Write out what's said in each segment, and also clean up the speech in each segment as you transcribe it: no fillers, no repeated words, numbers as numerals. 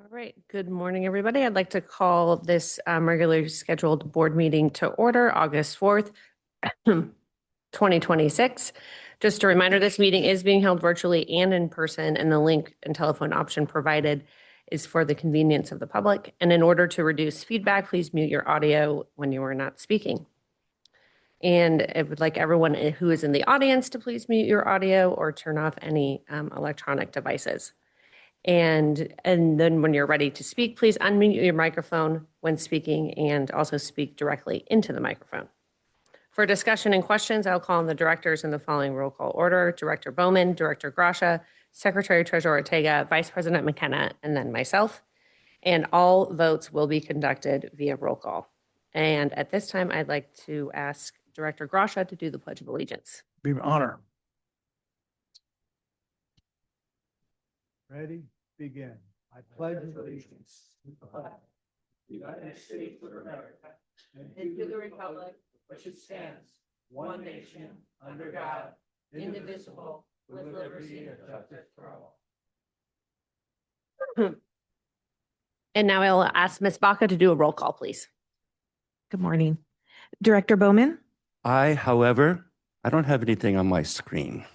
All right. Good morning, everybody. I'd like to call this regularly scheduled board meeting to order, August 4th, 2026. Just a reminder, this meeting is being held virtually and in person, and the link and telephone option provided is for the convenience of the public. And in order to reduce feedback, please mute your audio when you are not speaking. And I would like everyone who is in the audience to please mute your audio or turn off any electronic devices. And then when you're ready to speak, please unmute your microphone when speaking and also speak directly into the microphone. For discussion and questions, I'll call on the directors in the following roll call order: Director Bowman, Director Gracia, Secretary Treasurer Ortega, Vice President McKenna, and then myself. And all votes will be conducted via roll call. And at this time, I'd like to ask Director Gracia to do the Pledge of Allegiance. Be an honor. Ready? Begin. I pledge allegiance to the flag of the United States of America and to the republic which it stands, one nation, under God, indivisible, with liberty and justice for all. And now I'll ask Ms. Baca to do a roll call, please. Good morning. Director Bowman? However, I don't have anything on my screen.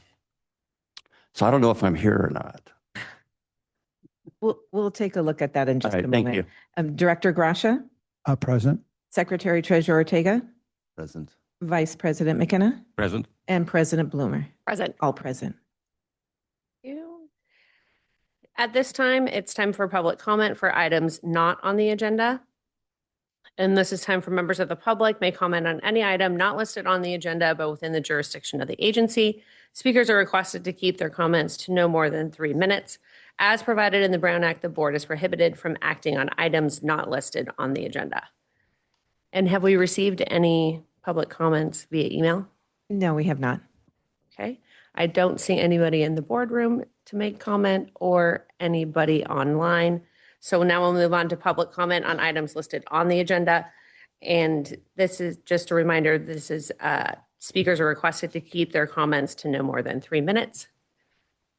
So I don't know if I'm here or not. We'll take a look at that in just All right, a moment. thank you. Director Gracia? Present. Secretary Treasurer Ortega? Present. Vice President McKenna? Present. And President Bloomer? Present. All present. Thank you. At this time, it's time for public comment for items not on the agenda. And this is time for members of the public may comment on any item not listed on the agenda, but within the jurisdiction of the agency. Speakers are requested to keep their comments to no more than 3 minutes. As provided in the Brown Act, the board is prohibited from acting on items not listed on the agenda. And have we received any public comments via email? No, we have not. Okay. I don't see anybody in the boardroom to make comment or anybody online. So now we'll move on to public comment on items listed on the agenda. And this is just a reminder, this is speakers are requested to keep their comments to no more than 3 minutes.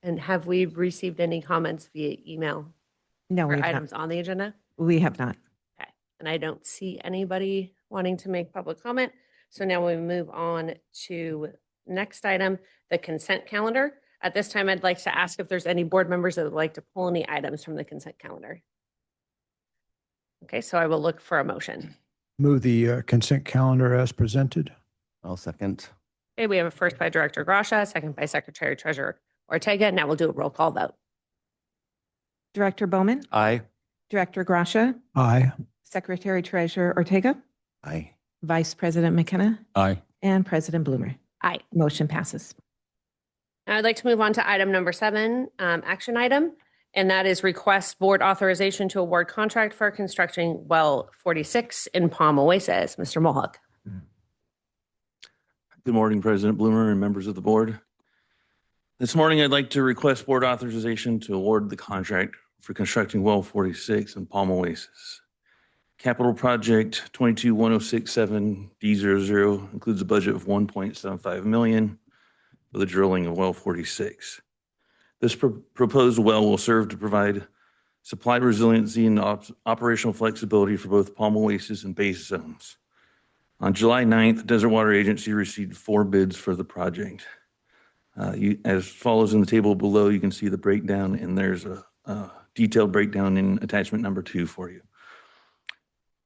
And have we received any comments via email No, we for have items not. on the agenda? We have not. Okay. And I don't see anybody wanting to make public comment. So now we move on to next item, the consent calendar. At this time, I'd like to ask if there's any board members that would like to pull any items from the consent calendar. Okay, so I will look for a motion. Move the consent calendar as presented. I'll second. Okay, we have a first by Director Gracia, second by Secretary Treasurer Ortega. Now we'll do a roll call vote. Director Bowman? Aye. Director Gracia? Aye. Secretary Treasurer Ortega? Aye. Vice President McKenna? Aye. And President Bloomer? Aye. Motion passes. Now I'd like to move on to item number 7, action item, and that is request board authorization to award contract for constructing well 46 in Palm Oasis. Mr. Mohawk. Good morning, President Bloomer and members of the board. This morning, I'd like to request board authorization to award the contract for constructing well 46 in Palm Oasis. Capital project 221067D00 includes a budget of $1.75 million for the drilling of well 46. This proposed well will serve to provide supply resiliency and operational flexibility for both Palm Oasis and base zones. On July 9th, the Desert Water Agency received 4 bids for the project. As follows in the table below, you can see the breakdown, and there's a detailed breakdown in attachment number 2 for you.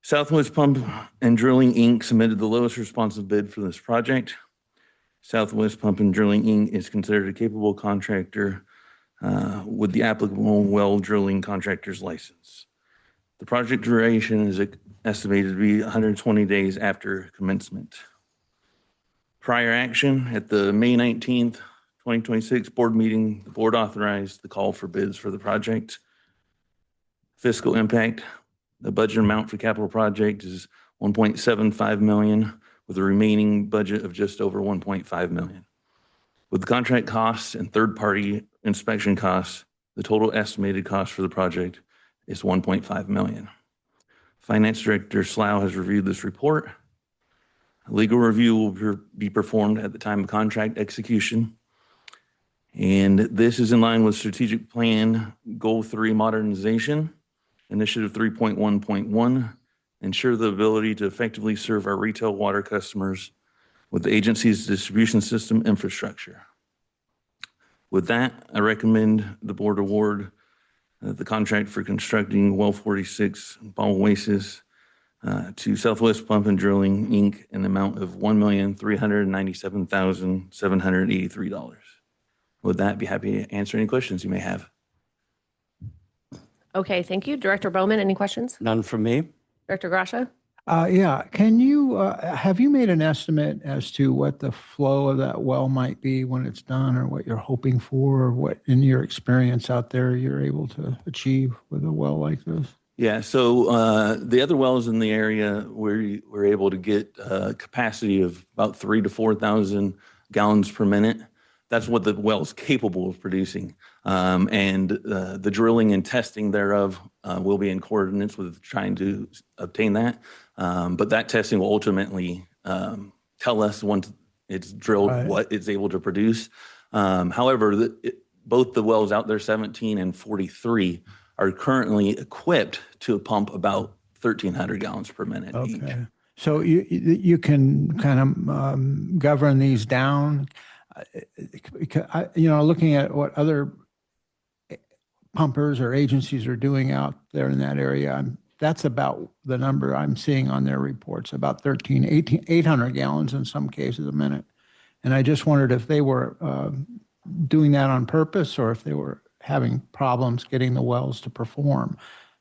Southwest Pump and Drilling, Inc. submitted the lowest responsive bid for this project. Southwest Pump and Drilling, Inc. is considered a capable contractor with the applicable well drilling contractor's license. The project duration is estimated to be 120 days after commencement. Prior action at the May 19th, 2026 board meeting, the board authorized the call for bids for the project. Fiscal impact, the budget amount for capital project is $1.75 million with a remaining budget of just over $1.5 million. With the contract costs and third-party inspection costs, the total estimated cost for the project is $1.5 million. Finance Director Slough has reviewed this report. A legal review will be performed at the time of contract execution. And this is in line with strategic plan goal 3 modernization Initiative 3.1.1, ensure the ability to effectively serve our retail water customers with the agency's distribution system infrastructure. With that, I recommend the board award the contract for constructing well 46 Ball Oasis to Southwest Pump and Drilling, Inc. in the amount of $1,397,783. With that, be happy to answer any questions you may have. Okay, thank you. Director Bowman, any questions? None from me. Director Gracia? Yeah, can you, have you made an estimate as to what the flow of that well might be when it's done, or what you're hoping for, or what, in your experience out there, you're able to achieve with a well like this? Yeah, so the other wells in the area, we're able to get a capacity of about 3,000 to 4,000 gallons per minute. That's what the well's capable of producing. And the drilling and testing thereof will be in coordinates with trying to obtain that. But that testing will ultimately tell us once it's drilled Right. what it's able to produce. However, both the wells out there, 17 and 43, are currently equipped to pump about 1,300 gallons per minute each. Okay. So you can kind of govern these down? Looking at what other pumpers or agencies are doing out there in that area, that's about the number I'm seeing on their reports, about 800 gallons in some cases a minute. And I just wondered if they were doing that on purpose, or if they were having problems getting the wells to perform.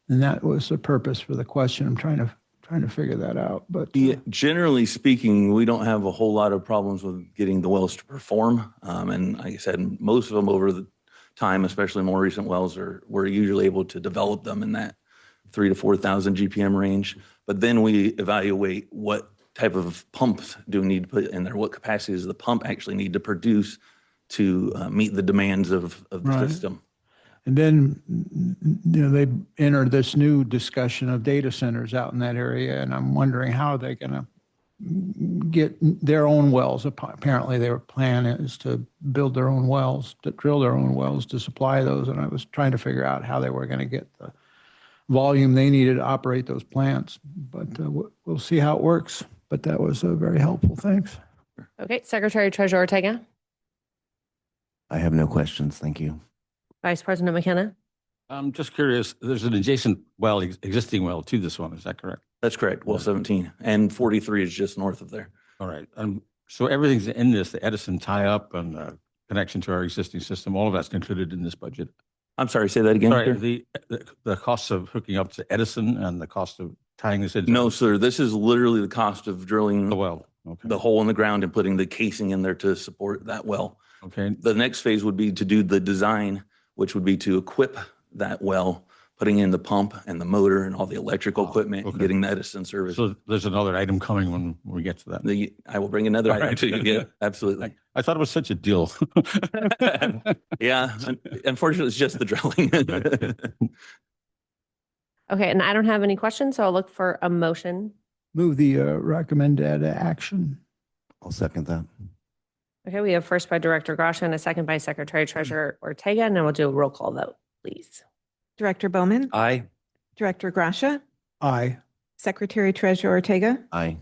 And that was the purpose for the question. I'm trying to figure that out. But Yeah, generally speaking, we don't have a whole lot of problems with getting the wells to perform. And like I said, most of them over the time, especially more recent wells, we're usually able to develop them in that 3,000 to 4,000 GPM range. But then we evaluate what type of pumps do we need to put in there, what capacity does the pump actually need to produce to meet the demands of the Right. system. And then, they entered this new discussion of data centers out in that area, and I'm wondering how they're going to get their own wells. Apparently, their plan is to build their own wells, to drill their own wells to supply those, and I was trying to figure out how they were going to get the volume they needed to operate those plants. But we'll see how it works. But that was very helpful. Thanks. Okay, Secretary Treasurer Ortega? I have no questions. Thank you. Vice President McKenna? I'm just curious, there's an adjacent well, existing well to this one, is that correct? That's correct. Well, 17 and 43 is just north of there. All right. So everything's in this, the Edison tie-up and connection to our existing system, all of that's included in this budget. I'm sorry, say that again. Sorry, sir? the costs of hooking up to Edison and the cost of tying this into No, sir. This is literally the cost of drilling the well. Okay. the hole in the ground and putting the casing in there to support that well. Okay. The next phase would be to do the design, which would be to equip that well, putting in the pump and the motor and all the electrical equipment, and okay. getting the Edison service. So there's another item coming when we get to that. I will bring another All item right. to you. Yeah, absolutely. I thought it was such a deal. Yeah. Unfortunately, it's just the drilling. Okay, and I don't have any questions, so I'll look for a motion. Move the recommended action. I'll second that. Okay, we have first by Director Gracia and a second by Secretary Treasurer Ortega, and then we'll do a roll call vote, please. Director Bowman, Aye. Director Gracia, Aye. Secretary Treasurer Ortega, Aye.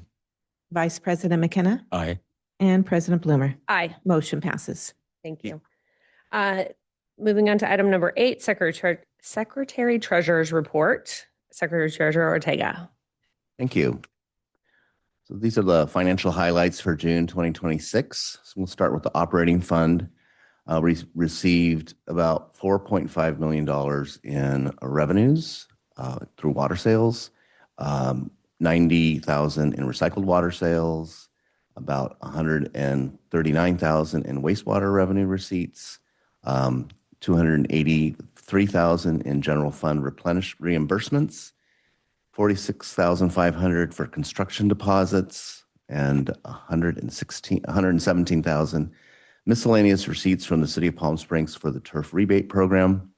Vice President McKenna, Aye. and President Bloomer. Aye. Motion passes. Thank you. Moving on to item number 8, Secretary Treasurer's report. Secretary Treasurer Ortega. Thank you. So these are the financial highlights for June 2026. So we'll start with the operating fund. We received about $4.5 million in revenues through water sales, 90,000 in recycled water sales, about 139,000 in wastewater revenue receipts, 283,000 in general fund reimbursements, 46,500 for construction deposits, and 117,000 miscellaneous receipts from the City of Palm Springs for the turf rebate program,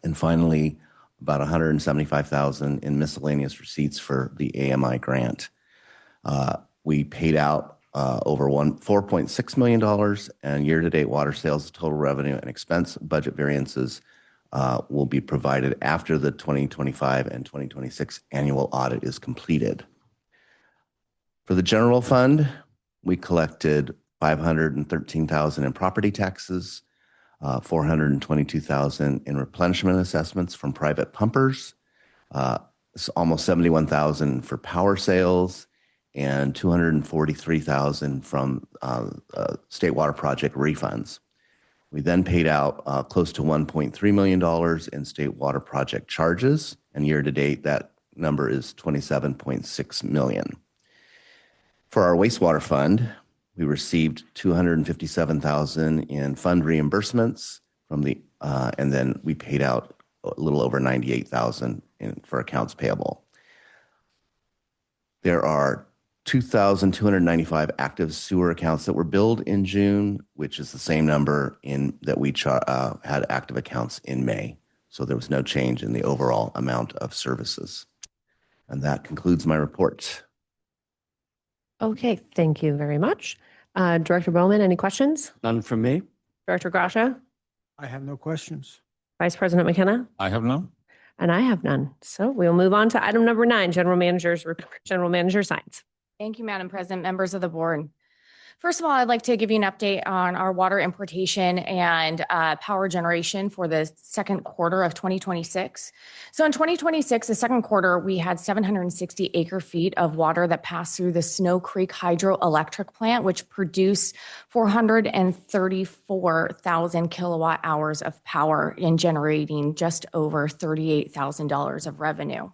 and finally about 175,000 in miscellaneous receipts for the AMI grant. We paid out over $4.6 million, and year-to-date water sales total revenue and expense budget variances will be provided after the 2025 and 2026 annual audit is completed. For the general fund, we collected $513,000 in property taxes, $422,000 in replenishment assessments from private pumpers, almost $71,000 for power sales, and $243,000 from state water project refunds. We then paid out close to $1.3 million in state water project charges, and year to date, that number is $27.6 million. For our wastewater fund, we received $257,000 in fund reimbursements from and then we paid out a little over $98,000 for accounts payable. There are 2,295 active sewer accounts that were billed in June, which is the same number that we had active accounts in May. So there was no change in the overall amount of services. And that concludes my report. Okay, thank you very much. Director Bowman, any questions? None from me. Director Gracia? I have no questions. Vice President McKenna? I have none. And I have none. So we'll move on to item number 9, General Manager's report. General Manager signs. Thank you, Madam President, members of the board. First of all, I'd like to give you an update on our water importation and power generation for the second quarter of 2026. So in 2026, the second quarter, we had 760 acre feet of water that passed through the Snow Creek Hydroelectric Plant, which produced 434,000 kilowatt hours of power and generating just over $38,000 of revenue.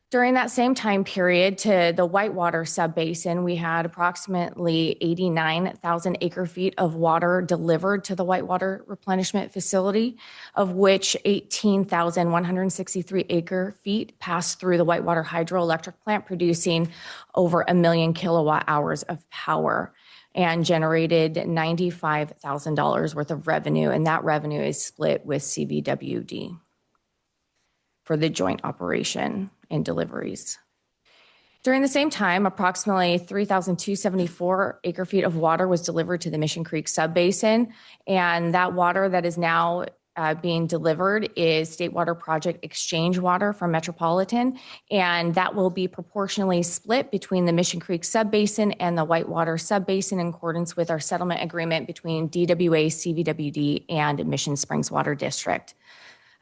During that same time period to the Whitewater Subbasin, we had approximately 89,000 acre feet of water delivered to the Whitewater Replenishment Facility, of which 18,163 acre feet passed through the Whitewater Hydroelectric Plant, producing over 1 million kilowatt hours of power and generated $95,000 worth of revenue. And that revenue is split with CVWD for the joint operation and deliveries. During the same time, approximately 3,274 acre feet of water was delivered to the Mission Creek Subbasin, and that water that is now being delivered is State Water Project exchange water from Metropolitan, and that will be proportionally split between the Mission Creek Subbasin and the Whitewater Subbasin in accordance with our settlement agreement between DWA, CVWD, and Mission Springs Water District.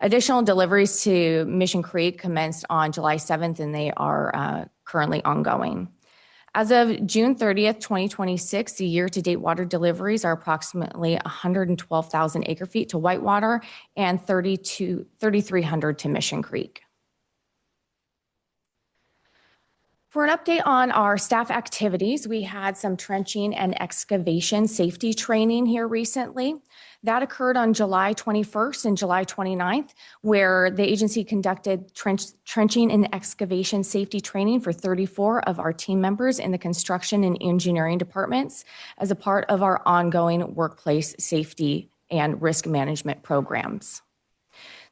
Additional deliveries to Mission Creek commenced on July 7th, and they are currently ongoing. As of June 30th, 2026, the year-to-date water deliveries are approximately 112,000 acre feet to Whitewater and 3,300 to Mission Creek. For an update on our staff activities, we had some trenching and excavation safety training here recently. That occurred on July 21st and July 29th, where the agency conducted trenching and excavation safety training for 34 of our team members in the construction and engineering departments as a part of our ongoing workplace safety and risk management programs.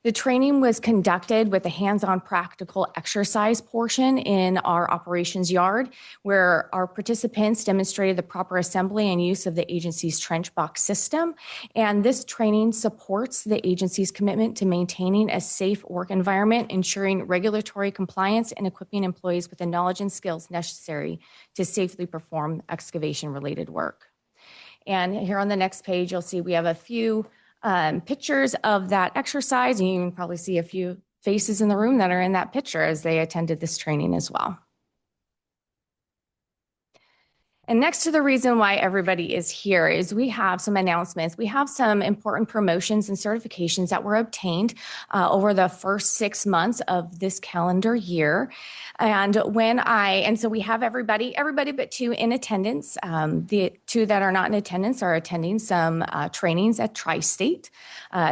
The training was conducted with a hands-on practical exercise portion in our operations yard, where our participants demonstrated the proper assembly and use of the agency's trench box system. And this training supports the agency's commitment to maintaining a safe work environment, ensuring regulatory compliance, and equipping employees with the knowledge and skills necessary to safely perform excavation-related work. And here on the next page, you'll see we have a few pictures of that exercise, and you can probably see a few faces in the room that are in that picture as they attended this training as well. And next to the reason why everybody is here is we have some announcements. We have some important promotions and certifications that were obtained over the first 6 months of this calendar year. And so we have everybody but 2 in attendance. The 2 that are not in attendance are attending some trainings at Tri-State.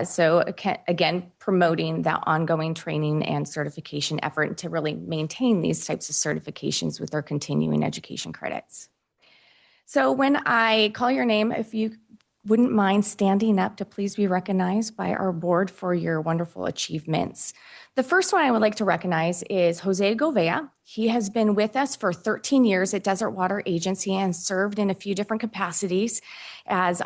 So again, promoting that ongoing training and certification effort to really maintain these types of certifications with our continuing education credits. So when I call your name, if you wouldn't mind standing up to please be recognized by our board for your wonderful achievements. The first one I would like to recognize is Jose Govea. He has been with us for 13 years at Desert Water Agency and served in a few different capacities as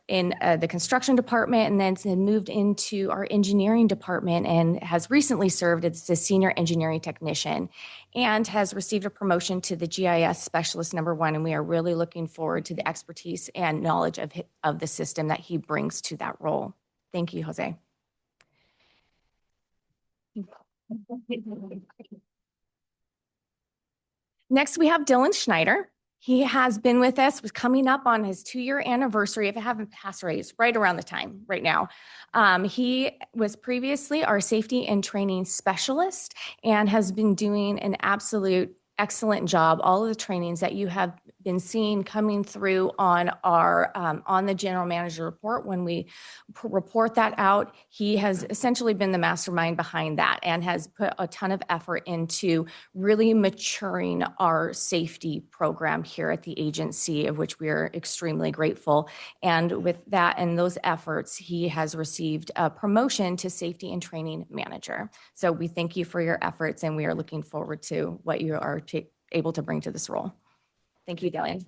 in the construction department, and then moved into our engineering department and has recently served as the senior engineering technician and has received a promotion to the GIS specialist #1. And we are really looking forward to the expertise and knowledge of the system that he brings to that role. Thank you, Jose. Next, we have Dylan Schneider. He has been with us, was coming up on his 2-year anniversary. If I haven't passed right, it's right around the time right now. He was previously our safety and training specialist and has been doing an absolute excellent job. All of the trainings that you have been seeing coming through on our on the general manager report, when we report that out, he has essentially been the mastermind behind that and has put a ton of effort into really maturing our safety program here at the agency, of which we are extremely grateful. And with that and those efforts, he has received a promotion to safety and training manager. So we thank you for your efforts, and we are looking forward to what you are able to bring to this role. Thank you, Dylan.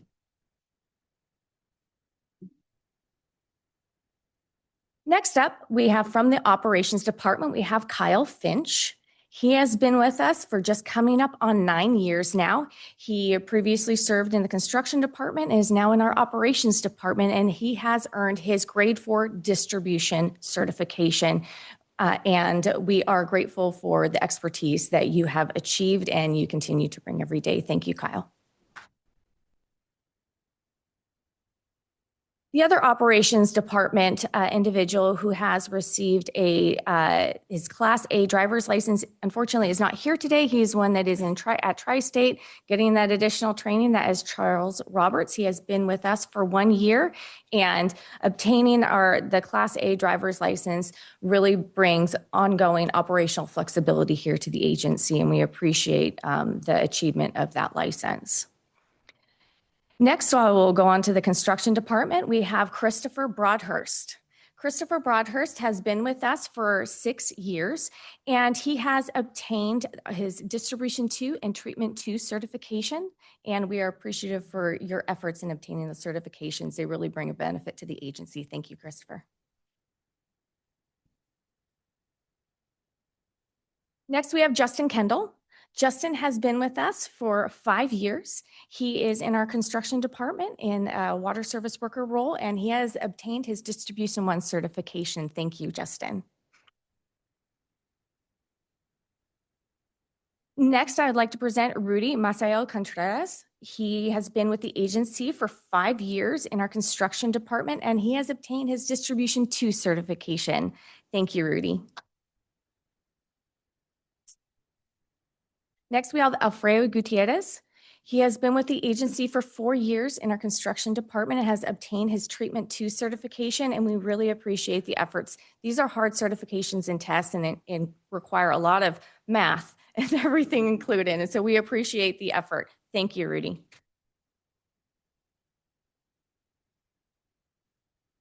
Next up, we have from the operations department, we have Kyle Finch. He has been with us for just coming up on 9 years now. He previously served in the construction department and is now in our operations department, and he has earned his grade 4 distribution certification. And we are grateful for the expertise that you have achieved and you continue to bring every day. Thank you, Kyle. The other operations department individual who has received his Class A driver's license, unfortunately, is not here today. He's one that is at Tri-State getting that additional training. That is Charles Roberts. He has been with us for 1 year, and obtaining the Class A driver's license really brings ongoing operational flexibility here to the agency, and we appreciate the achievement of that license. Next, I will go on to the construction department. We have Christopher Broadhurst. Christopher Broadhurst has been with us for 6 years, and he has obtained his Distribution 2 and Treatment 2 certification, and we are appreciative for your efforts in obtaining the certifications. They really bring a benefit to the agency. Thank you, Christopher. Next, we have Justin Kendall. Justin has been with us for 5 years. He is in our construction department in a water service worker role, and he has obtained his Distribution 1 certification. Thank you, Justin. Next, I would like to present Rudy Maciel Contreras. He has been with the agency for 5 years in our construction department, and he has obtained his Distribution 2 certification. Thank you, Rudy. Next, we have Alfredo Gutierrez. He has been with the agency for 4 years in our construction department and has obtained his Treatment 2 certification, and we really appreciate the efforts. These are hard certifications and tests and require a lot of math and everything included, and so we appreciate the effort. Thank you, Rudy.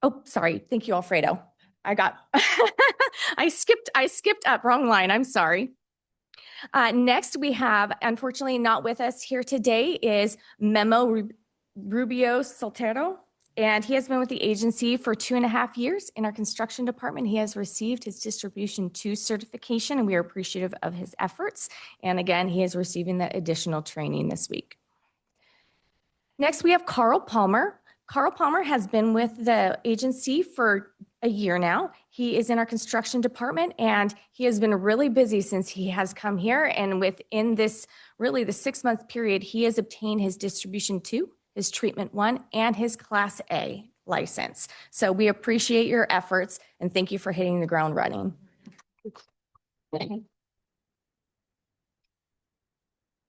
Oh, sorry. Thank you, Alfredo. I skipped up, wrong line. I'm sorry. Next, we have, unfortunately not with us here today, is Memo Rubio Soltero, and he has been with the agency for 2.5 years in our construction department. He has received his Distribution 2 certification, and we are appreciative of his efforts. And again, he is receiving the additional training this week. Next, we have Carl Palmer. Carl Palmer has been with the agency for a year now. He is in our construction department, and he has been really busy since he has come here. And within this, really the 6-month period, he has obtained his Distribution 2, his Treatment 1, and his Class A license. So we appreciate your efforts, and thank you for hitting the ground running.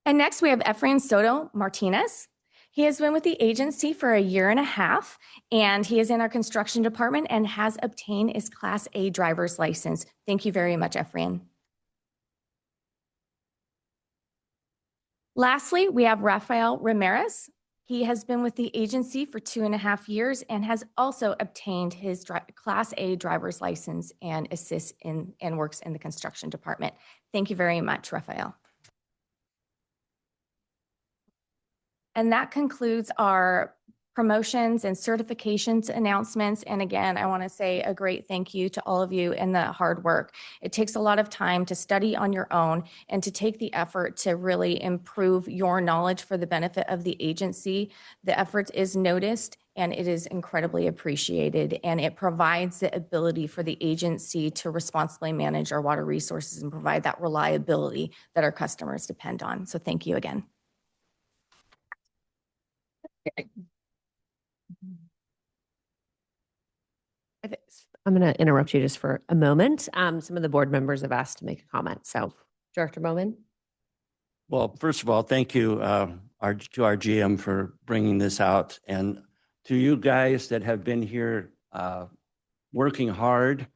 And next, we have Efrain Soto Martinez. He has been with the agency for 1.5 years, and he is in our construction department and has obtained his Class A driver's license. Thank you very much, Efrain. Lastly, we have Rafael Ramirez. He has been with the agency for 2.5 years and has also obtained his Class A driver's license and assists in and works in the construction department. Thank you very much, Raphael. And that concludes our promotions and certifications announcements. And again, I want to say a great thank you to all of you and the hard work. It takes a lot of time to study on your own and to take the effort to really improve your knowledge for the benefit of the agency. The effort is noticed and it is incredibly appreciated. And it provides the ability for the agency to responsibly manage our water resources and provide that reliability that our customers depend on. So thank you again. I'm going to interrupt you just for a moment. Some of the board members have asked to make a comment. So, Director Bowman. Well, first of all, thank you to our GM for bringing this out, and to you guys that have been here working hard,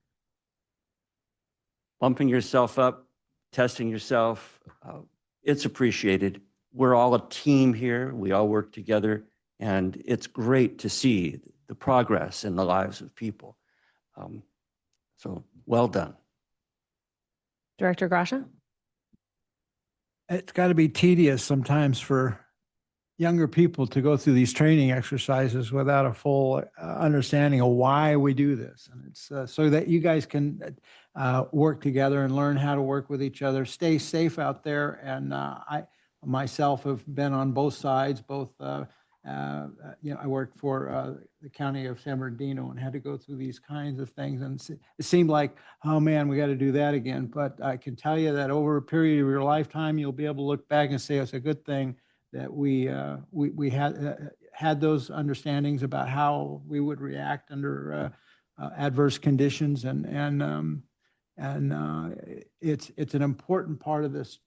bumping yourself up, testing yourself. It's appreciated. We're all a team here. We all work together, and it's great to see the progress in the lives of people. So well done. Director Grasha. It's got to be tedious sometimes for younger people to go through these training exercises without a full understanding of why we do this. And it's so that you guys can work together and learn how to work with each other, stay safe out there. And I myself have been on both sides, I worked for the county of San Bernardino and had to go through these kinds of things. And it seemed like, oh man, we got to do that again. But I can tell you that over a period of your lifetime, you'll be able to look back and say it's a good thing that we had those understandings about how we would react under adverse conditions. And it's an important part of this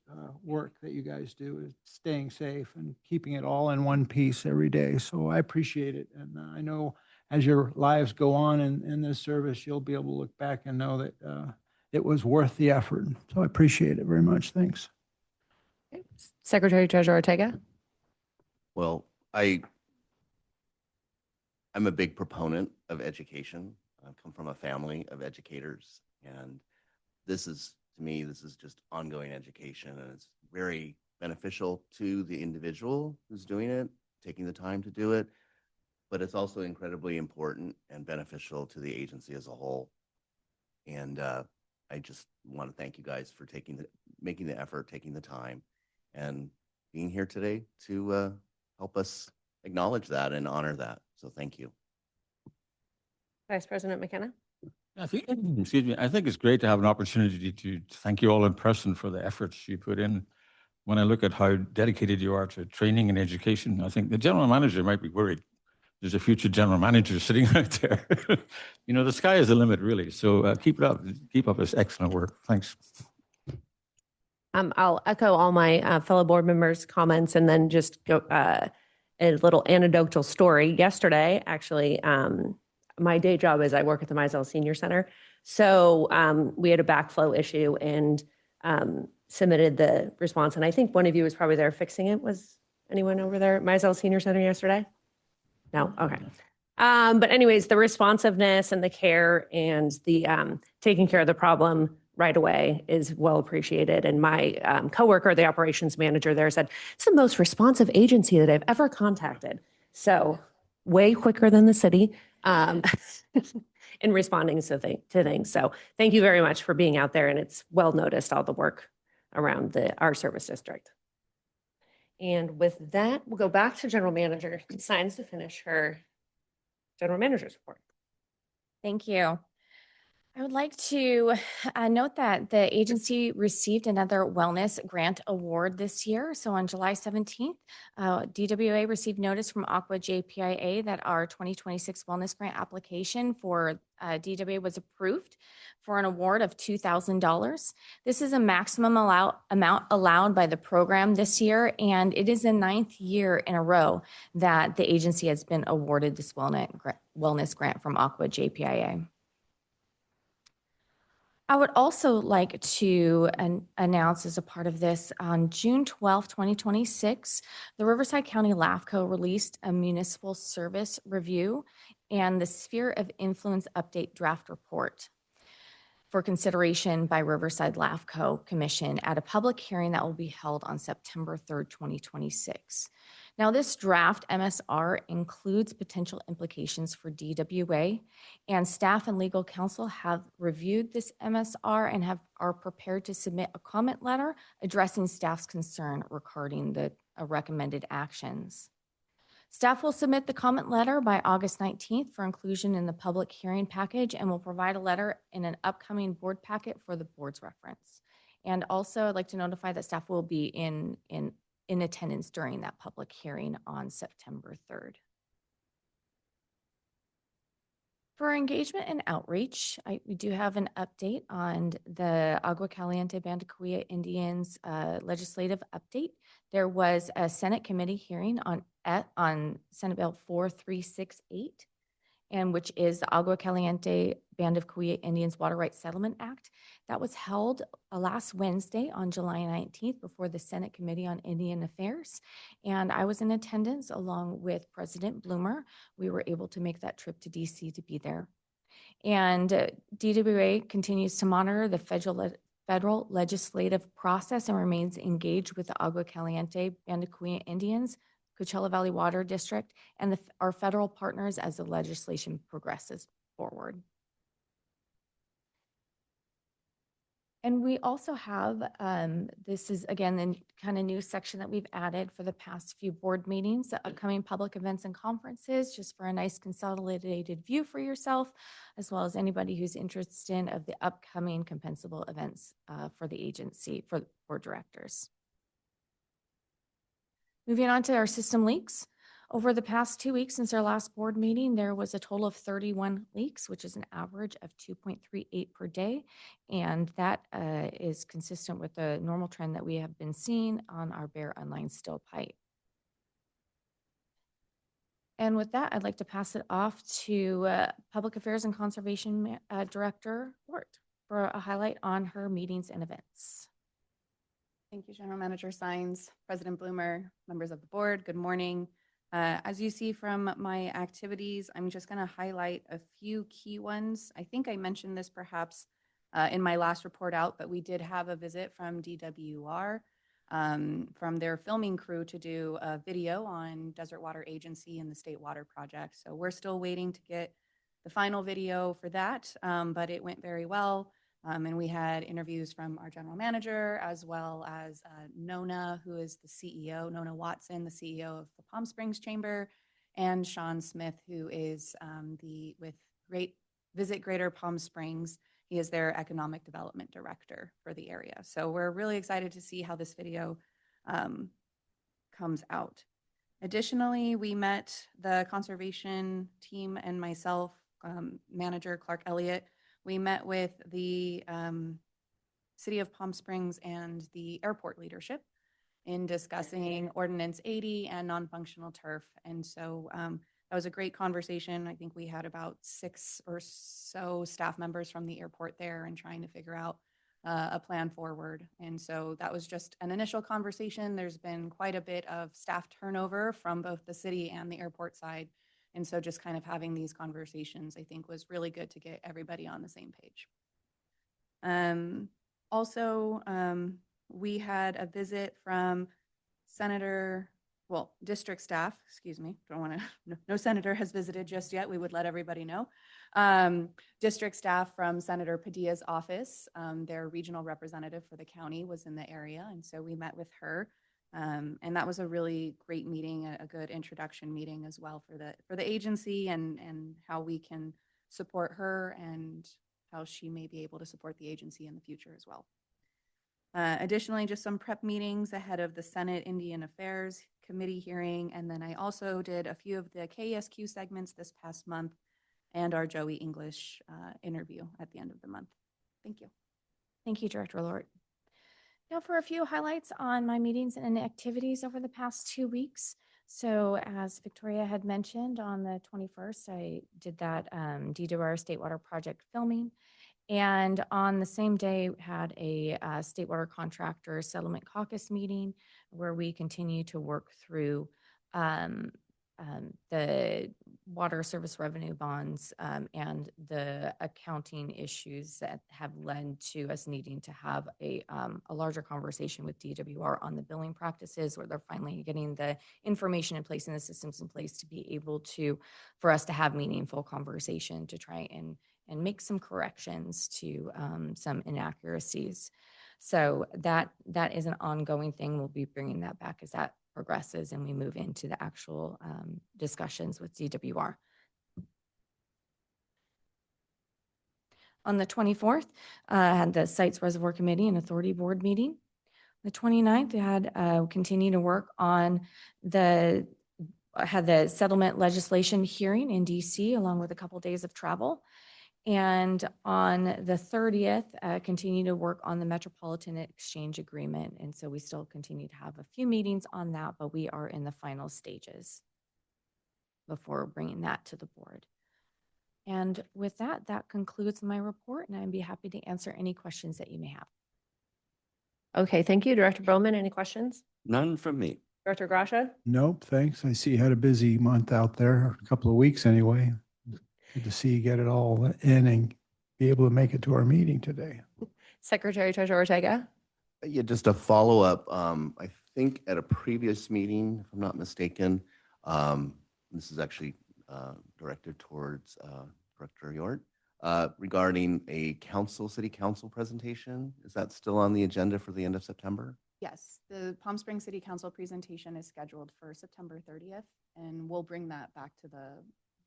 work that you guys do, is staying safe and keeping it all in one piece every day. So I appreciate it. And I know as your lives go on in this service, you'll be able to look back and know that it was worth the effort. So I appreciate it very much. Thanks. Secretary Treasurer Ortega. Well, I'm a big proponent of education. I come from a family of educators, and this is, to me, this is just ongoing education, and it's very beneficial to the individual who's doing it, taking the time to do it, but it's also incredibly important and beneficial to the agency as a whole. And I just want to thank you guys for making the effort, taking the time, and being here today to help us acknowledge that and honor that. So thank you. Vice President McKenna. I think, excuse me, I think it's great to have an opportunity to thank you all in person for the efforts you put in. When I look at how dedicated you are to training and education, I think the general manager might be worried. There's a future general manager sitting out there. You know, the sky is the limit, really. So keep it up. Keep up this excellent work. Thanks. I'll echo all my fellow board members' comments and then just go a little anecdotal story. Yesterday, actually, my day job is I work at the Mizell Senior Center. So we had a backflow issue and submitted the response. And I think one of you was probably there fixing it. Was anyone over there at Mizell Senior Center yesterday? No? Okay. But anyways, the responsiveness and the care and the taking care of the problem right away is well appreciated. And my coworker, the operations manager there, said, it's the most responsive agency that I've ever contacted. So way quicker than the city in responding to things. So thank you very much for being out there. And it's well noticed, all the work around our service district. And with that, we'll go back to General Manager Sines to finish her General Manager's report. Thank you. I would like to note that the agency received another wellness grant award this year. So on July 17th, DWA received notice from Aqua JPIA that our 2026 wellness grant application for DWA was approved for an award of $2,000. This is a maximum amount allowed by the program this year, and it is the 9th year in a row that the agency has been awarded this wellness grant from Aqua JPIA. I would also like to announce as a part of this, on June 12th, 2026, the Riverside County LAFCO released a municipal service review and the Sphere of Influence Update Draft Report for consideration by Riverside LAFCO Commission at a public hearing that will be held on September 3rd, 2026. Now, this draft MSR includes potential implications for DWA, and staff and legal counsel have reviewed this MSR and are prepared to submit a comment letter addressing staff's concern regarding the recommended actions. Staff will submit the comment letter by August 19th for inclusion in the public hearing package and will provide a letter in an upcoming board packet for the board's reference. And also, I'd like to notify that staff will be in attendance during that public hearing on September 3rd. For engagement and outreach, we do have an update on the Agua Caliente Bandicoya Indians legislative update. There was a Senate committee hearing on Senate Bill 4368, and which is the Agua Caliente Band of Kuya Indians Water Rights Settlement Act. That was held last Wednesday on July 19th before the Senate Committee on Indian Affairs. And I was in attendance along with President Bloomer. We were able to make that trip to DC to be there. And DWA continues to monitor the federal legislative process and remains engaged with the Agua Caliente Band of Kuya Indians, Coachella Valley Water District, and our federal partners as the legislation progresses forward. And we also have, this is again, the kind of new section that we've added for the past few board meetings, the upcoming public events and conferences, just for a nice consolidated view for yourself, as well as anybody who's interested of the upcoming compensable events for the agency, for board directors. Moving on to our system leaks. Over the past 2 weeks since our last board meeting, there was a total of 31 leaks, which is an average of 2.38 per day. And that is consistent with the normal trend that we have been seeing on our bare unlined steel pipe. And with that, I'd like to pass it off to Public Affairs and Conservation Director Lort for a highlight on her meetings and events. Thank you, General Manager Sines, President Bloomer, members of the board, good morning. As you see from my activities, I'm just going to highlight a few key ones. I think I mentioned this perhaps in my last report out, but we did have a visit from DWR, from their filming crew to do a video on Desert Water Agency and the State Water Project. So we're still waiting to get the final video for that, but it went very well. And we had interviews from our general manager, as well as Nona, who is the CEO, Nona Watson, the CEO of the Palm Springs Chamber, and Sean Smith, who is with Visit Greater Palm Springs. He is their economic development director for the area. So we're really excited to see how this video comes out. Additionally, we met the conservation team and myself, manager Clark Elliott. We met with the City of Palm Springs and the airport leadership in discussing Ordinance 80 and non-functional turf. And so that was a great conversation. I think we had about 6 or so staff members from the airport there and trying to figure out a plan forward. And so that was just an initial conversation. There's been quite a bit of staff turnover from both the city and the airport side. And so just kind of having these conversations, I think, was really good to get everybody on the same page. Also, we had a visit from district staff, excuse me, no senator has visited just yet. We would let everybody know. District staff from Senator Padilla's office, their regional representative for the county was in the area. And so we met with her. And that was a really great meeting, a good introduction meeting as well for the agency and how we can support her and how she may be able to support the agency in the future as well. Additionally, just some prep meetings ahead of the Senate Indian Affairs Committee hearing. And then I also did a few of the KSQ segments this past month and our Joey English interview at the end of the month. Thank you. Thank you, Director Lort. Now for a few highlights on my meetings and activities over the past 2 weeks. So as Victoria had mentioned, on the 21st, I did that DWR State Water Project filming. And on the same day, we had a state water contractor settlement caucus meeting where we continue to work through the water service revenue bonds and the accounting issues that have led to us needing to have a larger conversation with DWR on the billing practices, where they're finally getting the information in place and the systems in place to be able to, for us to have meaningful conversation to try and make some corrections to some inaccuracies. So that is an ongoing thing. We'll be bringing that back as that progresses and we move into the actual discussions with DWR. On the 24th, I had the Sites Reservoir Committee and Authority Board meeting. The 29th, I had continue to work on I had the settlement legislation hearing in DC along with a couple days of travel. And on the 30th, continue to work on the Metropolitan Exchange Agreement. And so we still continue to have a few meetings on that, but we are in the final stages before bringing that to the board. And with that, that concludes my report, and I'd be happy to answer any questions that you may have. Okay, thank you. Director Bowman, any questions? None from me. Director Gracia? Nope, thanks. I see you had a busy month out there, a couple of weeks anyway. Good to see you get it all in and be able to make it to our meeting today. Secretary Treasurer Ortega? Yeah, just a follow-up. I think at a previous meeting, if I'm not mistaken, this is actually directed towards Director Yort, regarding a city council presentation. Is that still on the agenda for the end of September? Yes, the Palm Springs City Council presentation is scheduled for September 30th, and we'll bring that back to the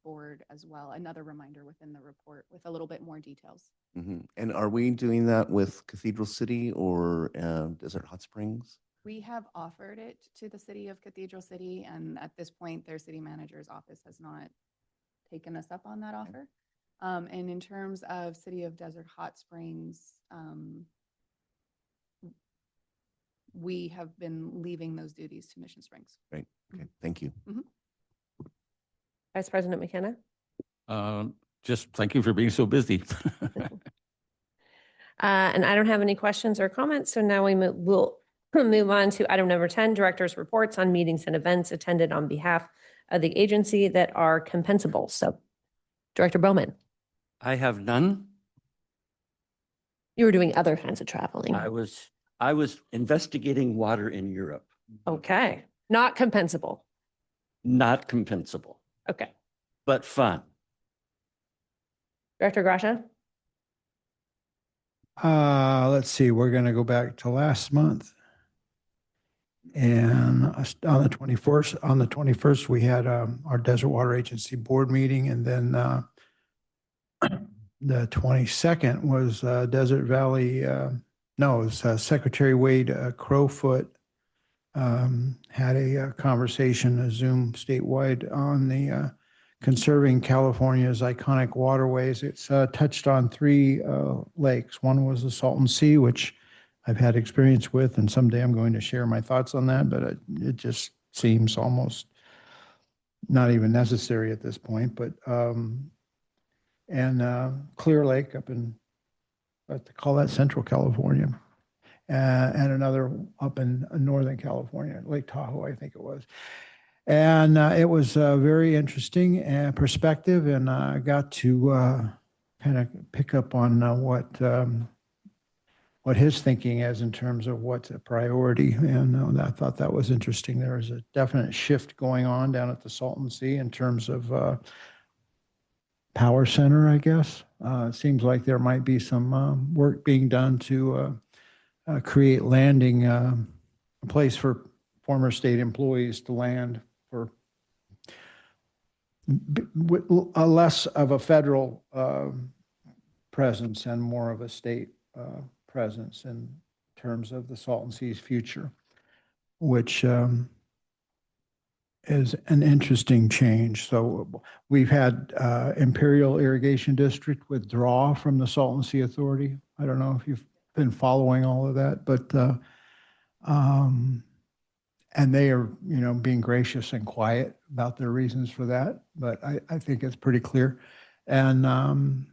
board as well. Another reminder within the report with a little bit more details. Mm-hmm. And are we doing that with Cathedral City or Desert Hot Springs? We have offered it to the city of Cathedral City, and at this point, their city manager's office has not taken us up on that offer. And in terms of City of Desert Hot Springs, we have been leaving those duties to Mission Springs. Right. Okay. Thank you. Vice President McKenna? Just thank you for being so busy. And I don't have any questions or comments, so now we'll move on to item number 10, Director's Reports on Meetings and Events attended on behalf of the agency that are compensable. So, Director Bowman? I have none. You were doing other kinds of traveling. I was investigating water in Europe. Okay, not compensable. Not compensable, Okay. but fun. Director Gracia? Let's see, we're going to go back to last month. And on the 21st, we had our Desert Water Agency board meeting. And then the 22nd was Desert Valley, it was Secretary Wade Crowfoot had a conversation, a Zoom statewide on the conserving California's iconic waterways. It's touched on 3 lakes. One was the Salton Sea, which I've had experience with, and someday I'm going to share my thoughts on that, but it just seems almost not even necessary at this point. But and Clear Lake up in, I like to call that Central California, and another up in Northern California, Lake Tahoe, I think it was. And it was very interesting perspective, and I got to kind of pick up on what his thinking is in terms of what's a priority. And I thought that was interesting. There is a definite shift going on down at the Salton Sea in terms of power center, I guess. It seems like there might be some work being done to create landing, a place for former state employees to land for less of a federal presence and more of a state presence in terms of the Salton Sea's future, which is an interesting change. So we've had Imperial Irrigation District withdraw from the Salton Sea Authority. I don't know if you've been following all of that, but and they are, being gracious and quiet about their reasons for that. But I think it's pretty clear. And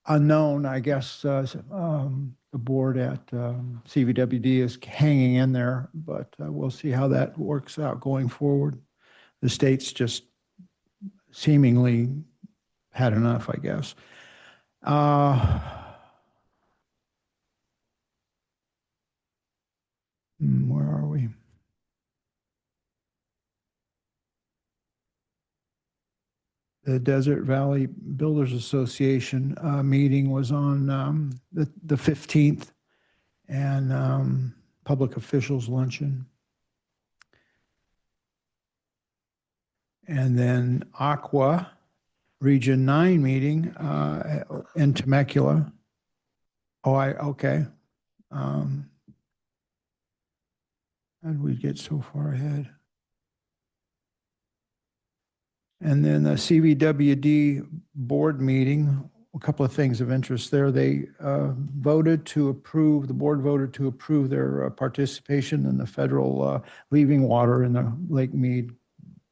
unknown. I guess the board at CVWD is hanging in there, but we'll see how that works out going forward. The state's just seemingly had enough, I guess. Where are we? The Desert Valley Builders Association meeting was on the 15th, and public officials luncheon. And then Aqua Region 9 meeting in Temecula. Okay. How did we get so far ahead? And then the CVWD board meeting, a couple of things of interest there. They the board voted to approve their participation in the federal leaving water in the Lake Mead,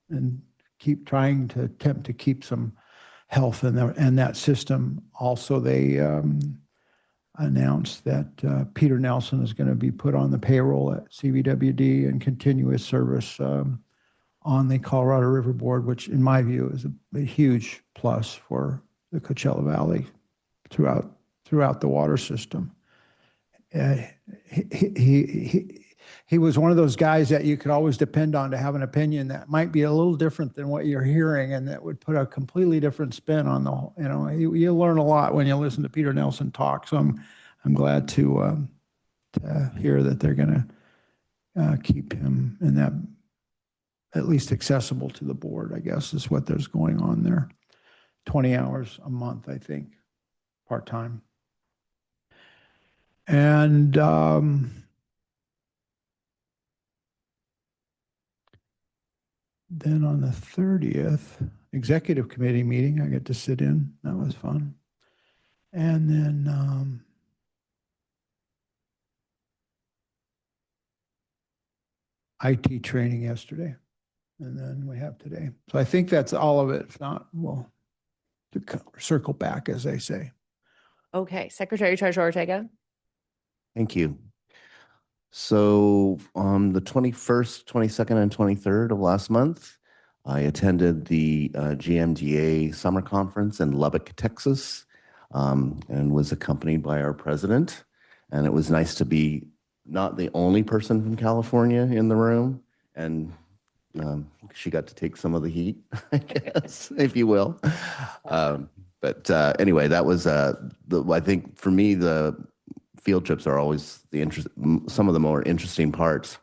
and attempt to keep some health in that system. Also, they announced that Peter Nelson is going to be put on the payroll at CVWD and continue his service on the Colorado River Board, which in my view is a huge plus for the Coachella Valley throughout the water system. He was one of those guys that you could always depend on to have an opinion that might be a little different than what you're hearing, and that would put a completely different spin on you learn a lot when you listen to Peter Nelson talk. So I'm glad to hear that they're going to keep him in that, at least accessible to the board, I guess, is what there's going on there. 20 hours a month, I think, part-time. And then on the 30th, executive committee meeting, I get to sit in. That was fun. And then IT training yesterday. And then we have today. So I think that's all of it. If not, we'll circle back, as they say. Okay, Secretary Treasurer Ortega. Thank you. So on the 21st, 22nd, and 23rd of last month, I attended the GMDA summer conference in Lubbock, Texas, and was accompanied by our president. And it was nice to be not the only person from California in the room, and she got to take some of the heat, I guess, if you will. But anyway, that was I think for me, the field trips are always some of the more interesting parts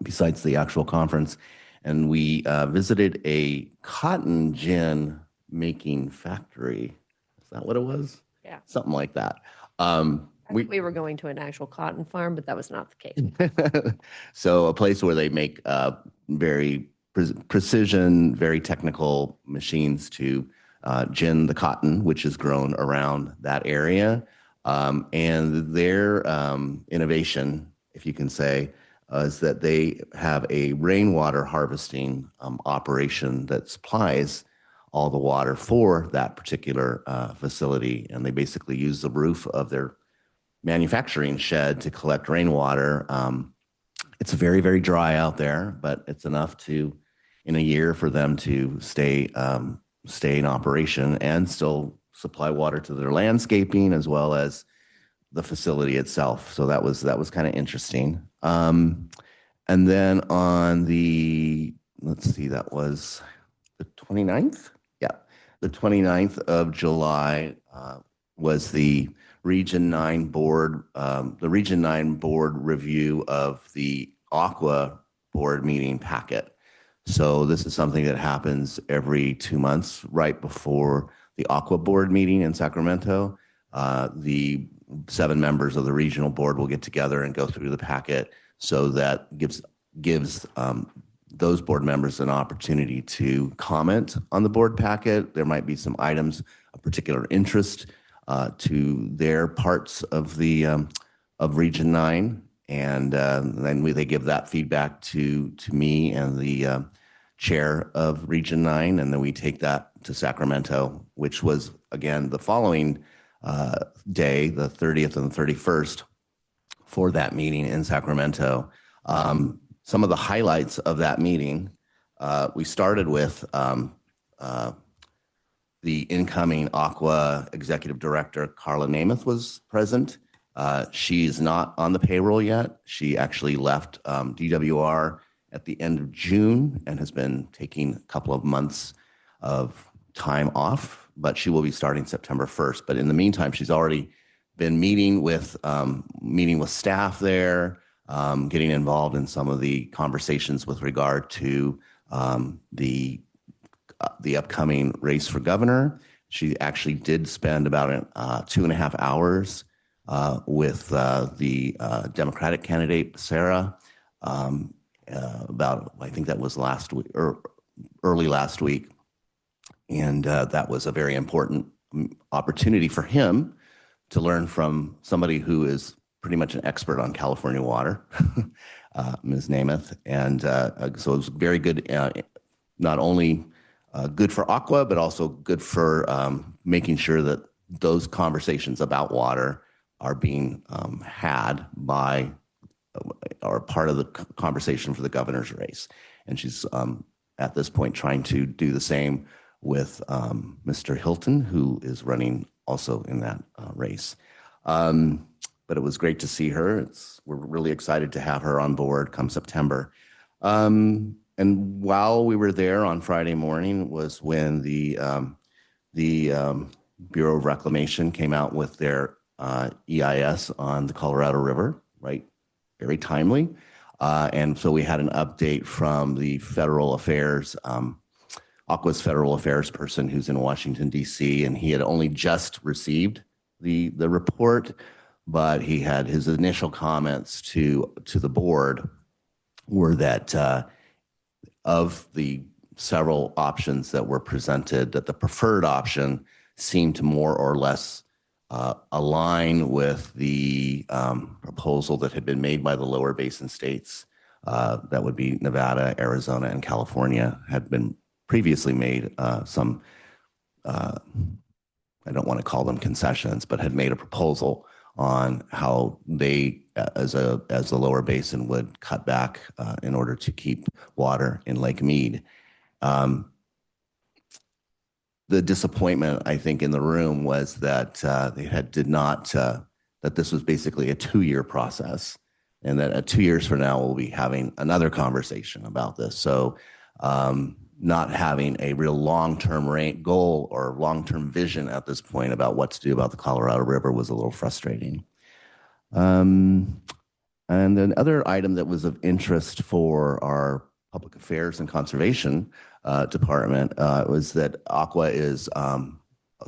besides the actual conference. And we visited a cotton gin making factory. Is that what it was? Yeah. Something like that. We were going to an actual cotton farm, but that was not the case. So a place where they make very precision, very technical machines to gin the cotton, which is grown around that area. And their innovation, if you can say, is that they have a rainwater harvesting operation that supplies all the water for that particular facility. And they basically use the roof of their manufacturing shed to collect rainwater. It's very, very dry out there, but it's enough in a year for them to stay in operation and still supply water to their landscaping as well as the facility itself. So that was kind of interesting. And then on that was the 29th? Yeah. The 29th of July was the Region 9 board, review of the Aqua board meeting packet. So this is something that happens every 2 months, right before the Aqua board meeting in Sacramento. The 7 members of the regional board will get together and go through the packet. So that gives those board members an opportunity to comment on the board packet. There might be some items of particular interest to their parts of the of Region 9, and then they give that feedback to me and the chair of Region 9, and then we take that to Sacramento, which was again the following day, the 30th and the 31st, for that meeting in Sacramento. Some of the highlights of that meeting, we started with the incoming Aqua Executive Director, Carla Namath, was present. She's not on the payroll yet. She actually left DWR at the end of June and has been taking a couple of months of time off, but she will be starting September 1st. But in the meantime, she's already been meeting with staff there, getting involved in some of the conversations with regard to the upcoming race for governor. She actually did spend about 2.5 hours with the Democratic candidate, Sarah, about, I think that was last week or early last week. And that was a very important opportunity for him to learn from somebody who is pretty much an expert on California water, Ms. Namath. And so it was very good, not only good for Aqua, but also good for making sure that those conversations about water are being had by, or part of the conversation for the governor's race. And she's at this point trying to do the same with Mr. Hilton, who is running also in that race. But it was great to see her. We're really excited to have her on board come September. And while we were there on Friday morning was when the Bureau of Reclamation came out with their EIS on the Colorado River, right? Very timely. And so we had an update from the federal affairs, Aqua's federal affairs person who's in Washington, D.C., and he had only just received the report, but he had his initial comments to the board were that of the several options that were presented, that the preferred option seemed to more or less align with the proposal that had been made by the lower basin states. That would be Nevada, Arizona, and California had been previously made some, I don't want to call them concessions, but had made a proposal on how they, as a lower basin, would cut back in order to keep water in Lake Mead. The disappointment, I think, in the room was that that this was basically a 2-year process, and that 2 years from now we'll be having another conversation about this. So not having a real long-term goal or long-term vision at this point about what to do about the Colorado River was a little frustrating. And another item that was of interest for our Public Affairs and Conservation Department was that Aqua is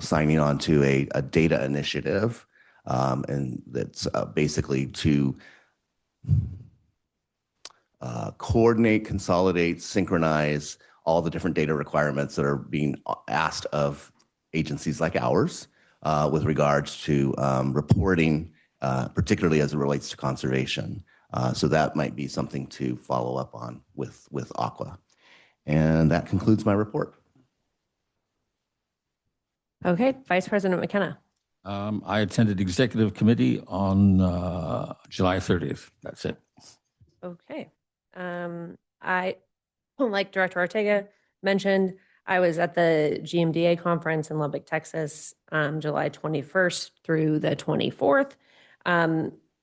signing on to a data initiative, and that's basically to coordinate, consolidate, synchronize all the different data requirements that are being asked of agencies like ours with regards to reporting, particularly as it relates to conservation. So that might be something to follow up on with Aqua. And that concludes my report. Okay, Vice President McKenna. I attended executive committee on July 30th. That's it. Okay. I, like Director Ortega mentioned, I was at the GMDA conference in Lubbock, Texas, July 21st through the 24th.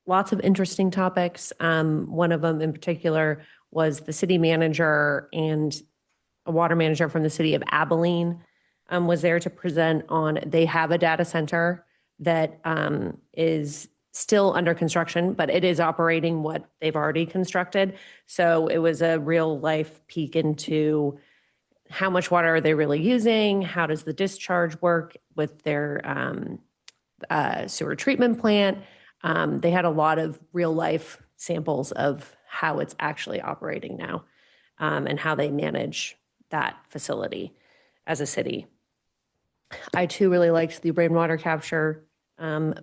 Lots of interesting topics. One of them in particular was the city manager and a water manager from the city of Abilene was there to present on, they have a data center that is still under construction, but it is operating what they've already constructed. So it was a real life peek into how much water are they really using? How does the discharge work with their sewer treatment plant? They had a lot of real life samples of how it's actually operating now and how they manage that facility as a city. I too really liked the rainwater capture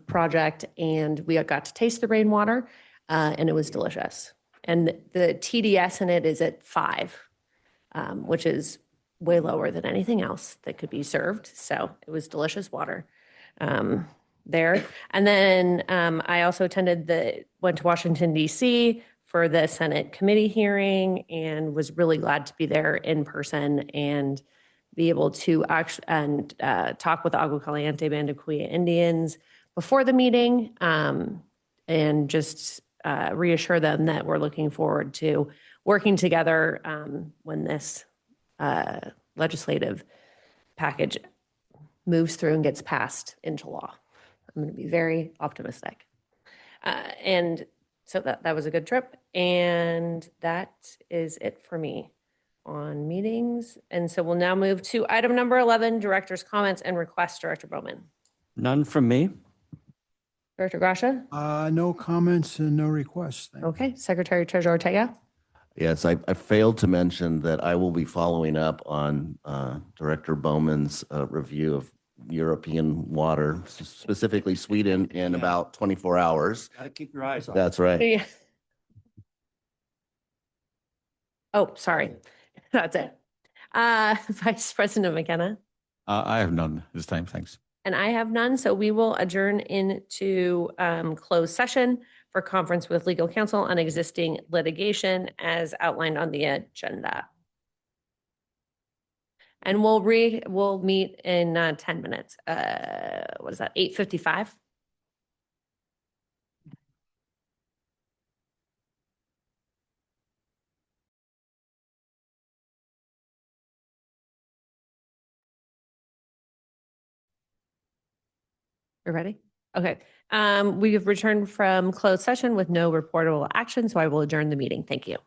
project, and we got to taste the rainwater, and it was delicious. And the TDS in it is at 5, which is way lower than anything else that could be served. So it was delicious water. there. And then I also went to Washington DC for the Senate committee hearing and was really glad to be there in person and be able to talk with the Agua Caliente Band of Kuya Indians before the meeting, and just reassure them that we're looking forward to working together when this legislative package moves through and gets passed into law. I'm going to be very optimistic. And so that was a good trip. And that is it for me on meetings. And so we'll now move to item number 11, director's comments and requests. Director Bowman. None from me. Director Gracia? No comments and no requests. Thank you. Okay. Secretary Treasurer Ortega? Yes, I failed to mention that I will be following up on Director Bowman's review of European water, specifically Sweden, in about 24 hours. Got to keep your eyes on. That's right. Yeah. Oh, sorry. That's it. Vice President McKenna? I have none this time, thanks. And I have none, so we will adjourn into closed session for conference with legal counsel on existing litigation as outlined on the agenda. And we'll meet in 10 minutes. What is that, 8:55? You ready? Okay. We have returned from closed session with no reportable action, so I will adjourn the meeting. Thank you.